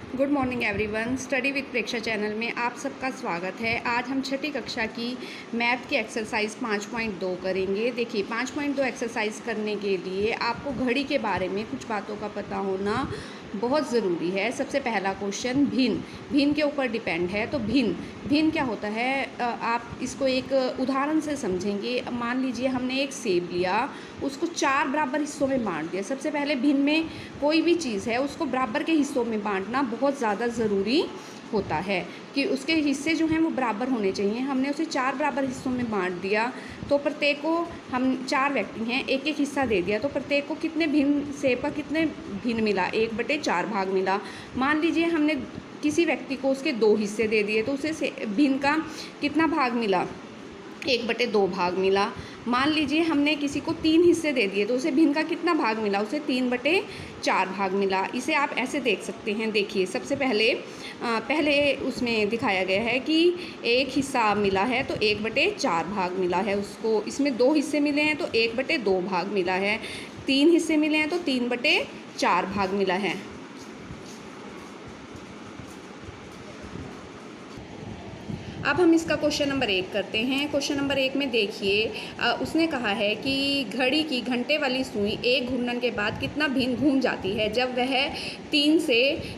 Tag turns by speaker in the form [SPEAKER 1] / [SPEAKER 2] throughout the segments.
[SPEAKER 1] Good morning everyone. Study with Preksha channel में आप सबका स्वागत है। आज हम छठी कक्षा की मैथ की एक्सरसाइज 5.2 करेंगे। देखिए 5.2 एक्सरसाइज करने के लिए आपको घड़ी के बारे में कुछ बातों का पता होना बहुत ज़रूरी है। सबसे पहला क्वेश्चन भिन्न के ऊपर डिपेंड है। तो भिन्न क्या होता है, आप इसको एक उदाहरण से समझेंगे। मान लीजिए हमने एक सेब लिया, उसको 4 बराबर हिस्सों में बांट दिया। सबसे पहले भिन्न में कोई भी चीज़ है उसको बराबर के हिस्सों में बांटना बहुत ज़्यादा ज़रूरी होता है कि उसके हिस्से जो हैं वो बराबर होने चाहिए। हमने उसे 4 बराबर हिस्सों में बांट दिया, तो प्रत्येक को, हम 4 व्यक्ति हैं, एक एक हिस्सा दे दिया, तो प्रत्येक को कितने भिन्न सेब का कितने भिन्न मिला, 1/4 भाग मिला। मान लीजिए हमने किसी व्यक्ति को उसके 2 हिस्से दे दिए, तो उसे भिन्न का कितना भाग मिला, 1/2 भाग मिला। मान लीजिए हमने किसी को 3 हिस्से दे दिए, तो उसे भिन्न का कितना भाग मिला, उसे 3/4 भाग मिला। इसे आप ऐसे देख सकते हैं। देखिए सबसे पहले उसमें दिखाया गया है कि एक हिस्सा मिला है तो 1/4 भाग मिला है उसको। इसमें 2 हिस्से मिले हैं तो 1/2 भाग मिला है। 3 हिस्से मिले हैं तो 3/4 भाग मिला है। अब हम इसका क्वेश्चन नंबर 1 करते हैं। क्वेश्चन नंबर 1 में देखिए, उसने कहा है कि घड़ी की घंटे वाली सुई एक घूर्णन के बाद कितना भिन्न घूम जाती है जब वह 3 से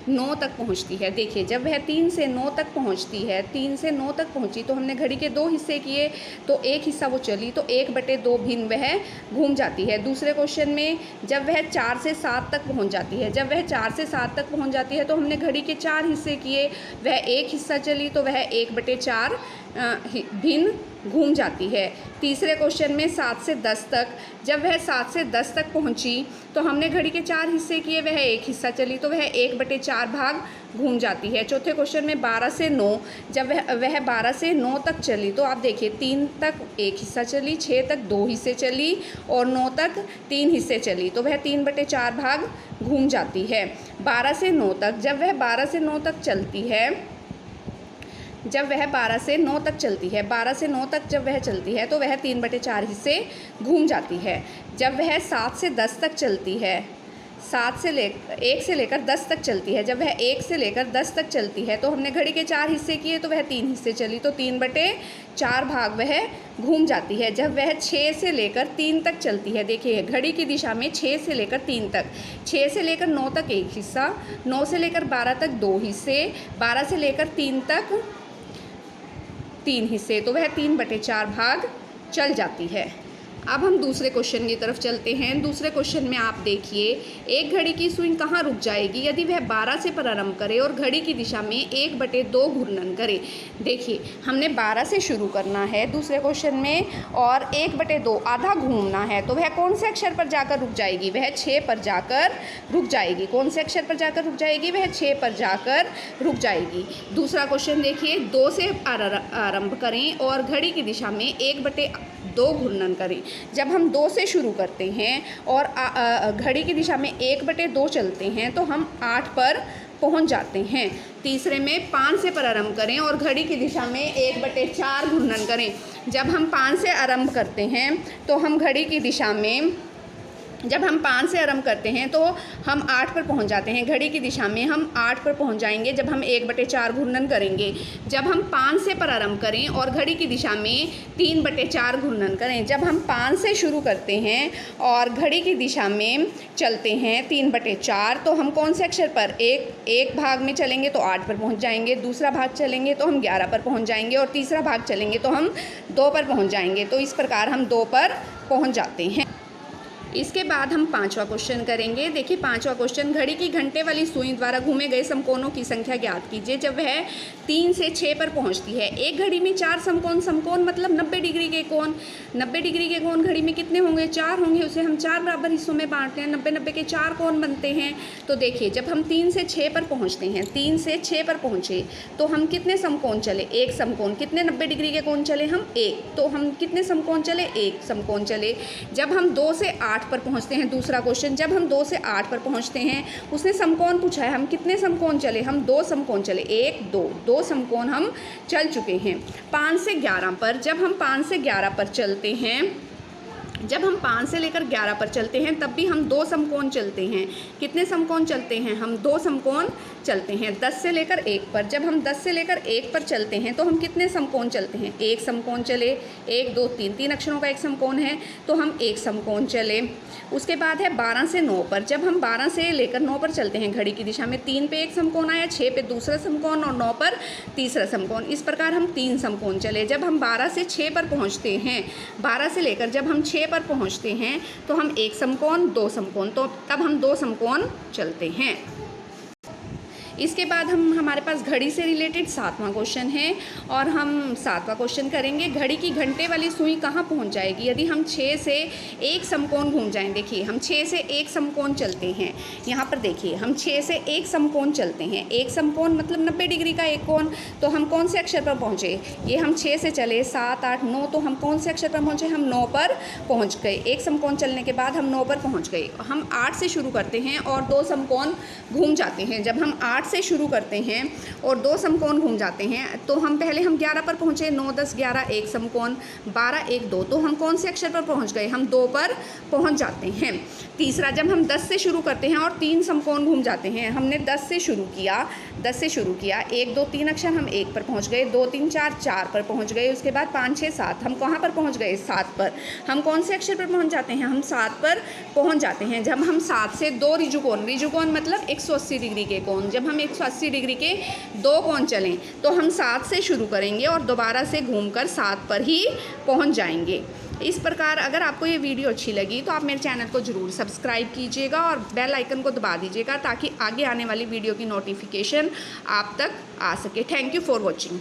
[SPEAKER 1] 9 तक पहुंचती है। देखिए जब वह 3 से 9 तक पहुंचती है, 3 से 9 तक पहुंची तो हमने घड़ी के 2 हिस्से किए, तो एक हिस्सा वो चली तो 1/2 भिन्न वह घूम जाती है। दूसरे क्वेश्चन में जब वह 4 से 7 तक पहुँच जाती है, जब वह 4 से 7 तक पहुँच जाती है तो हमने घड़ी के 4 हिस्से किए, वह एक हिस्सा चली तो वह 1/4 भिन्न घूम जाती है। तीसरे क्वेश्चन में 7 से 10 तक, जब वह 7 से 10 तक पहुंची तो हमने घड़ी के 4 हिस्से किए, वह एक हिस्सा चली तो वह 1/4 भाग घूम जाती है। चौथे क्वेश्चन में 12 से 9, जब वह 12 से 9 तक चली तो आप देखिए 3 तक एक हिस्सा चली, 6 तक 2 हिस्से चली और 9 तक 3 हिस्से चली तो वह 3/4 भाग घूम जाती है। 12 से 9 तक, जब वह 12 से 9 तक चलती है, जब वह 12 से 9 तक चलती है, 12 से 9 तक जब वह चलती है तो वह 3/4 हिस्से घूम जाती है। जब वह 7 से 10 तक चलती है, 1 से लेकर 10 तक चलती है, जब वह 1 से लेकर 10 तक चलती है तो हमने घड़ी के 4 हिस्से किए तो वह 3 हिस्से चली तो 3/4 भाग वह घूम जाती है। जब वह 6 से लेकर 3 तक चलती है, देखिए घड़ी की दिशा में 6 से लेकर 3 तक, 6 से लेकर 9 तक एक हिस्सा, 9 से लेकर 12 तक 2 हिस्से, 12 से लेकर 3 तक 3 हिस्से, तो वह 3/4 भाग चल जाती है। अब हम दूसरे क्वेश्चन की तरफ चलते हैं। दूसरे क्वेश्चन में आप देखिए, एक घड़ी की सुई कहाँ रुक जाएगी यदि वह 12 से प्रारंभ करे और घड़ी की दिशा में 1/2 घूर्णन करे। देखिए हमने 12 से शुरू करना है दूसरे क्वेश्चन में और 1/2 आधा घूमना है, तो वह कौन से अक्षर पर जाकर रुक जाएगी, वह 6 पर जाकर रुक जाएगी। कौन से अक्षर पर जाकर रुक जाएगी, वह 6 पर जाकर रुक जाएगी। दूसरा क्वेश्चन देखिए, 2 से आरंभ करें और घड़ी की दिशा में 1/2 घूर्णन करें। जब हम 2 से शुरू करते हैं और घड़ी की दिशा में 1/2 चलते हैं तो हम 8 पर पहुंच जाते हैं। तीसरे में 5 से प्रारंभ करें और घड़ी की दिशा में 1/4 घूर्णन करें। जब हम 5 से आरंभ करते हैं तो हम घड़ी की दिशा में, जब हम 5 से आरंभ करते हैं तो हम 8 पर पहुंच जाते हैं। घड़ी की दिशा में हम 8 पर पहुंच जाएंगे जब हम 1/4 घूर्णन करेंगे। जब हम 5 से प्रारंभ करें और घड़ी की दिशा में 3/4 घूर्णन करें। जब हम 5 से शुरू करते हैं और घड़ी की दिशा में चलते हैं 3/4, तो हम कौन से अक्षर पर, एक भाग में चलेंगे तो 8 पर पहुँच जाएंगे, दूसरा भाग चलेंगे तो हम 11 पर पहुँच जाएंगे और तीसरा भाग चलेंगे तो हम 2 पर पहुँच जाएंगे। तो इस प्रकार हम 2 पर पहुँच जाते हैं। इसके बाद हम 5वां क्वेश्चन करेंगे। देखिए 5वां क्वेश्चन, घड़ी की घंटे वाली सुई द्वारा घूमे गए समकोणों की संख्या ज्ञात कीजिए जब वह 3 से 6 पर पहुंचती है। एक घड़ी में 4 समकोण मतलब 90 डिग्री के कोण। 90 डिग्री के कोण घड़ी में कितने होंगे, 4 होंगे। उसे हम 4 बराबर हिस्सों में बांटते हैं, 90-90 के 4 कोण बनते हैं। तो देखिए जब हम 3 से 6 पर पहुँचते हैं, 3 से 6 पर पहुँचे तो हम कितने समकोण चले, एक समकोण। कितने 90 डिग्री के कोण चले, हम एक, तो हम कितने समकोण चले, एक समकोण चले। जब हम 2 से 8 पर पहुंचते हैं, दूसरा क्वेश्चन, जब हम 2 से 8 पर पहुंचते हैं, उसने समकोण पूछा है, हम कितने समकोण चले, हम 2 समकोण चले, 1 2 समकोण हम चल चुके हैं। 5 से 11 पर, जब हम 5 से 11 पर चलते हैं, जब हम 5 से लेकर 11 पर चलते हैं तब भी हम 2 समकोण चलते हैं। कितने समकोण चलते हैं, हम 2 समकोण चलते हैं 10 से लेकर 1 पर। जब हम 10 से लेकर 1 पर चलते हैं तो हम कितने समकोण चलते हैं? एक समकोण चले, 1 2 3, 3 अक्षरों का एक समकोण है तो हम एक समकोण चले। उसके बाद है 12 से 9 पर। जब हम 12 से लेकर 9 पर चलते हैं घड़ी की दिशा में, 3 पे एक समकोण आया, 6 पे दूसरा समकोण और 9 पर तीसरा समकोण। इस प्रकार हम 3 समकोण चले। जब हम 12 से 6 पर पहुंचते हैं, 12 से लेकर जब हम 6 पर पहुंचते हैं तो हम एक समकोण, 2 समकोण, तो तब हम 2 समकोण चलते हैं। इसके बाद हमारे पास घड़ी से रिलेटेड 7वां क्वेश्चन है और हम 7वां क्वेश्चन करेंगे। घड़ी की घंटे वाली सुई कहाँ पहुँच जाएगी यदि हम 6 से एक समकोण घूम जाएं? देखिए हम 6 से एक समकोण चलते हैं। यहाँ पर देखिए हम 6 से एक समकोण चलते हैं। एक समकोण मतलब 90 डिग्री का एक कोण। तो हम कौन से अक्षर पर पहुँचे? ये हम 6 से चले 7 8 9, तो हम कौन से अक्षर पर पहुँचे? हम 9 पर पहुँच गए। एक समकोण चलने के बाद हम 9 पर पहुँच गए। हम 8 से शुरू करते हैं और 2 समकोण घूम जाते हैं। जब हम 8 से शुरू करते हैं और 2 समकोण घूम जाते हैं तो हम 11 पर पहुंचे। 9 10 11 एक समकोण, 12 1 2, तो हम कौन से अक्षर पर पहुंच गए? हम 2 पर पहुंच जाते हैं। तीसरा, जब हम 10 से शुरू करते हैं और 3 समकोण घूम जाते हैं। हमने 10 से शुरू किया, 1 2 3 अक्षर, हम 1 पर पहुंच गए। 2 3 4 4 पर पहुंच गए। उसके बाद 5 6 7, हम कहाँ पर पहुंच गए? 7 पर। हम कौन से अक्षर पर पहुंच जाते हैं? हम 7 पर पहुंच जाते हैं। जब हम 7 से 2 ऋजुकोण मतलब 180 डिग्री के कोण, जब हम 180 डिग्री के 2 कोण चलें तो हम 7 से शुरू करेंगे और दोबारा से घूमकर 7 पर ही पहुंच जाएंगे। इस प्रकार अगर आपको ये वीडियो अच्छी लगी तो आप मेरे चैनल को ज़रूर सब्सक्राइब कीजिएगा और बेल आइकन को दबा दीजिएगा ताकि आगे आने वाली वीडियो की नोटिफिकेशन आप तक आ सके। Thank you for watching.